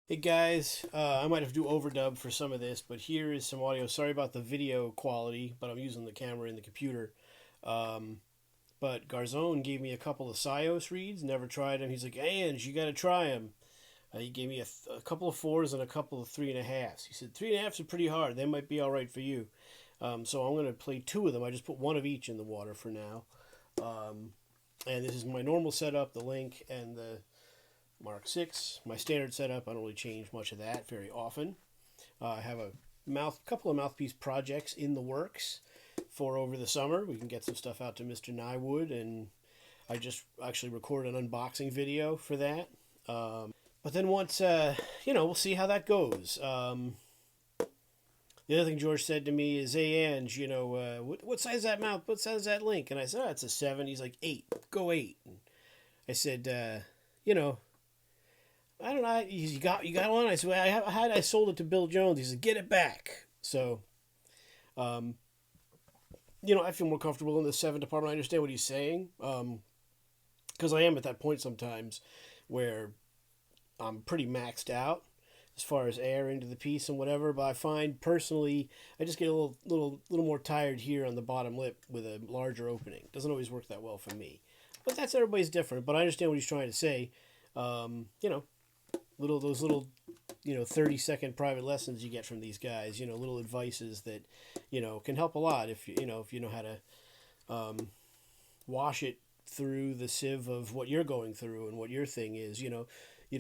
Hey guys, I might have to do overdub for some of this, but here is some audio. Sorry about the video quality, but I'm using the camera in the computer. Um, but Garzone gave me a couple of SYOS reads, never tried them. He's like, Ange, you got to try them. He gave me a couple of fours and a couple of three and a halves. He said, three and a halves are pretty hard. They might be all right for you. So I'm going to play two of them. I just put one of each in the water for now. Um, and this is my normal setup, the link, and the Mark 6. My standard setup, I don't really change much of that very often. I have a couple of mouthpiece projects in the works for over the summer. We can get some stuff out to Mr. Nywood, and I just actually recorded an unboxing video for that. But then once, we'll see how that goes. The other thing George said to me is, "Hey, Ange, what size is that mouth? What size is that link?" And I said, "Oh, it's a 7." He's like, "8. Go 8." And I said, I don't know. You got one? I said, well, I sold it to Bill Jones. He said, get it back. So, um, I feel more comfortable in the 7 department. I understand what he's saying. Because I am at that point sometimes where I'm pretty maxed out as far as air into the piece and whatever. But I find personally, I just get a little more tired here on the bottom lip with a larger opening. Doesn't always work that well for me. But that's everybody's different. But I understand what he's trying to say. Um, you know, those little 30-second private lessons you get from these guys, little advices that can help a lot if you know how to wash it through the sieve of what you're going through and what your thing is. You don't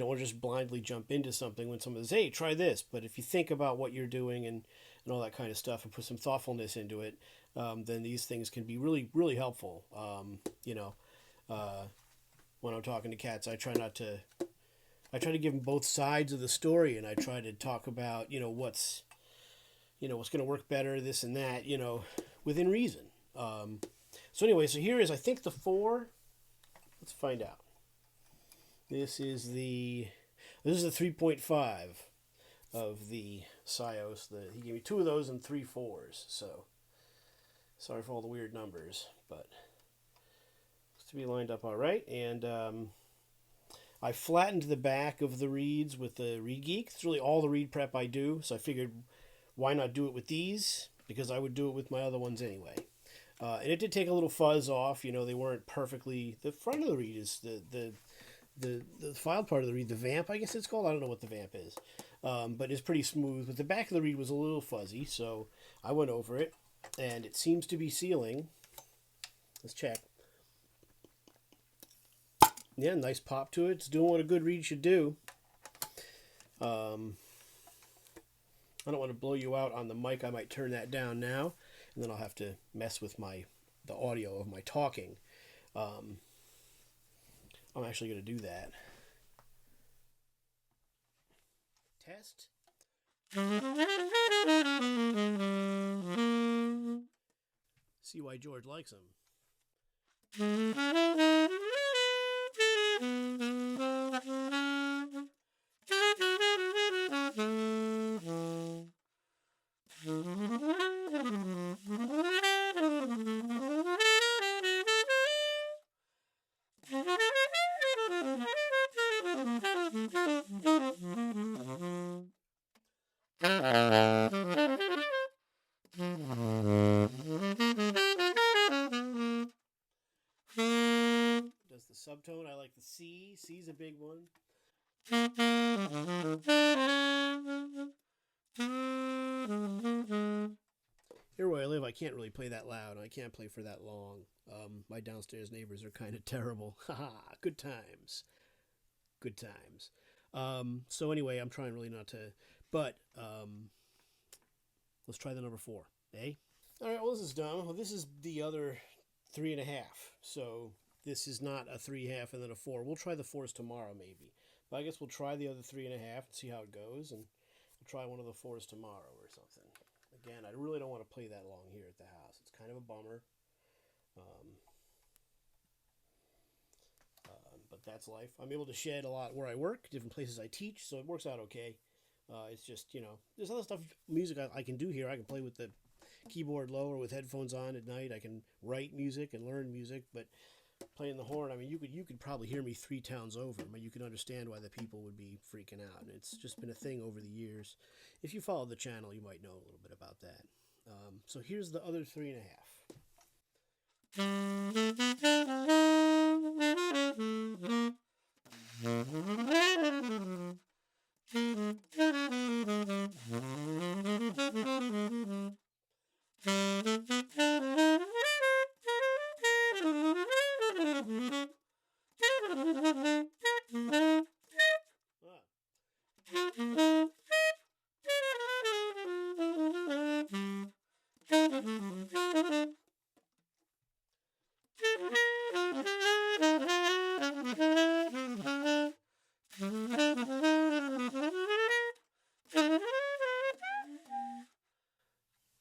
want to just blindly jump into something when someone says, hey, try this. But if you think about what you're doing and all that kind of stuff and put some thoughtfulness into it, then these things can be really, really helpful. Uh, when I'm talking to cats, I try to give them both sides of the story, and I try to talk about what's going to work better, this and that, within reason. So anyway, so here is, I think, the 4. Let's find out. This is the 3.5 of the SYOS. He gave me 2 of those and 3 4s. So sorry for all the weird numbers, but it's to be lined up all right. And I flattened the back of the reeds with the Reed Geek. It's really all the reed prep I do, so I figured why not do it with these, because I would do it with my other ones anyway. And it did take a little fuzz off. They weren't perfectly. The front of the reed is the filed part of the reed, the vamp, I guess it's called. I don't know what the vamp is, but it's pretty smooth. But the back of the reed was a little fuzzy, so I went over it, and it seems to be sealing. Let's check. Yeah, nice pop to it. It's doing what a good reed should do. I don't want to blow you out on the mic. I might turn that down now, and then I'll have to mess with the audio of my talking. I'm actually going to do that. Test. See why George likes them. Does the subtone? I like the C. C's a big one. Here where I live, I can't really play that loud, and I can't play for that long. My downstairs neighbors are kind of terrible. Haha, good times. Good times. So anyway, I'm trying really not to, but let's try the number 4. Eh? All right. Well, this is done. Well, this is the other 3.5. So this is not a 3.5 and then a 4. We'll try the 4s tomorrow, maybe. But I guess we'll try the other 3.5 and see how it goes, and we'll try one of the 4s tomorrow or something. Again, I really don't want to play that long here at the house. It's kind of a bummer. But that's life. I'm able to shed a lot where I work, different places I teach, so it works out okay. It's just, there's other stuff, music I can do here. I can play with the keyboard low or with headphones on at night. I can write music and learn music, but playing the horn. I mean, you could probably hear me 3 towns over. I mean, you can understand why the people would be freaking out. And it's just been a thing over the years. If you follow the channel, you might know a little bit about that. So here's the other 3.5.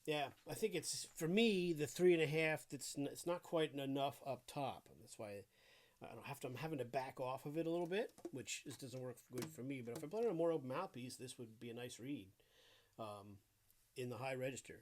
Yeah, I think it's, for me, the 3.5. It's not quite enough up top, and that's why I'm having to back off of it a little bit, which just doesn't work good for me. But if I play on a more open mouthpiece, this would be a nice read in the high register.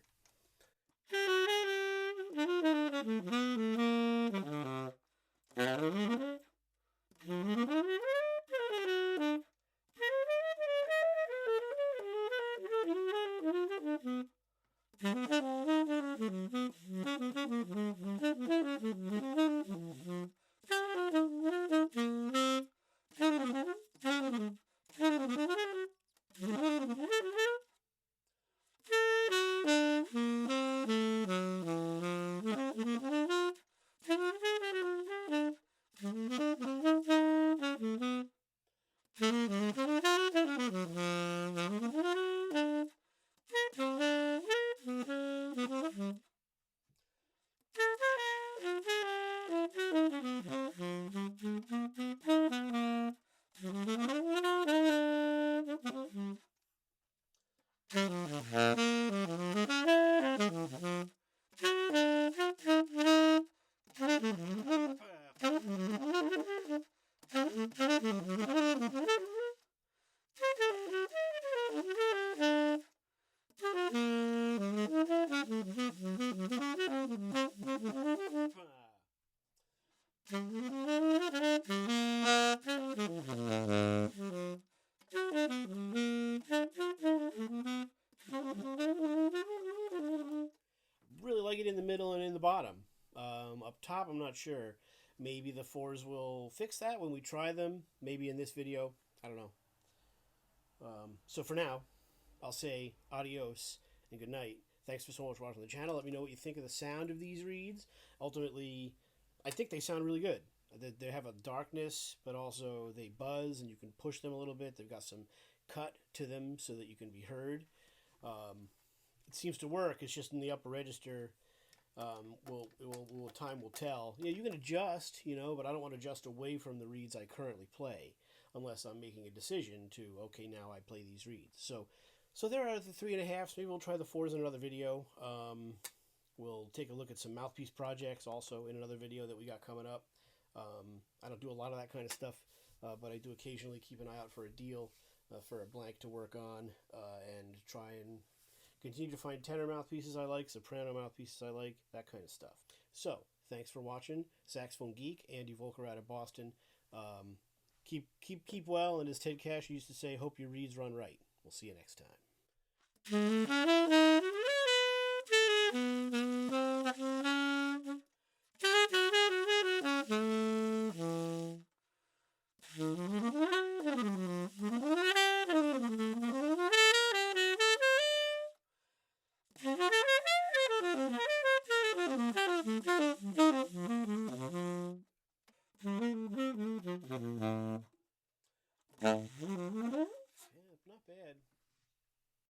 Really like it in the middle and in the bottom. Up top, I'm not sure. Maybe the 4s will fix that when we try them. Maybe in this video. I don't know. So for now, I'll say adios and good night. Thanks for so much for watching the channel. Let me know what you think of the sound of these reeds. Ultimately, I think they sound really good. They have a darkness, but also they buzz, and you can push them a little bit. They've got some cut to them so that you can be heard. It seems to work. It's just in the upper register. Time will tell. Yeah, you can adjust, but I don't want to adjust away from the reeds I currently play, unless I'm making a decision to, okay, now I play these reeds. So there are the 3.5s. Maybe we'll try the 4s in another video. We'll take a look at some mouthpiece projects also in another video that we got coming up. I don't do a lot of that kind of stuff, but I do occasionally keep an eye out for a deal, for a blank to work on, and try and continue to find tenor mouthpieces I like, soprano mouthpieces I like, that kind of stuff. So, thanks for watching. Saxophone Geek, Andy Volker out of Boston. Keep well, and as Ted Cash used to say, hope your reeds run right. We'll see you next time. Yeah, not bad.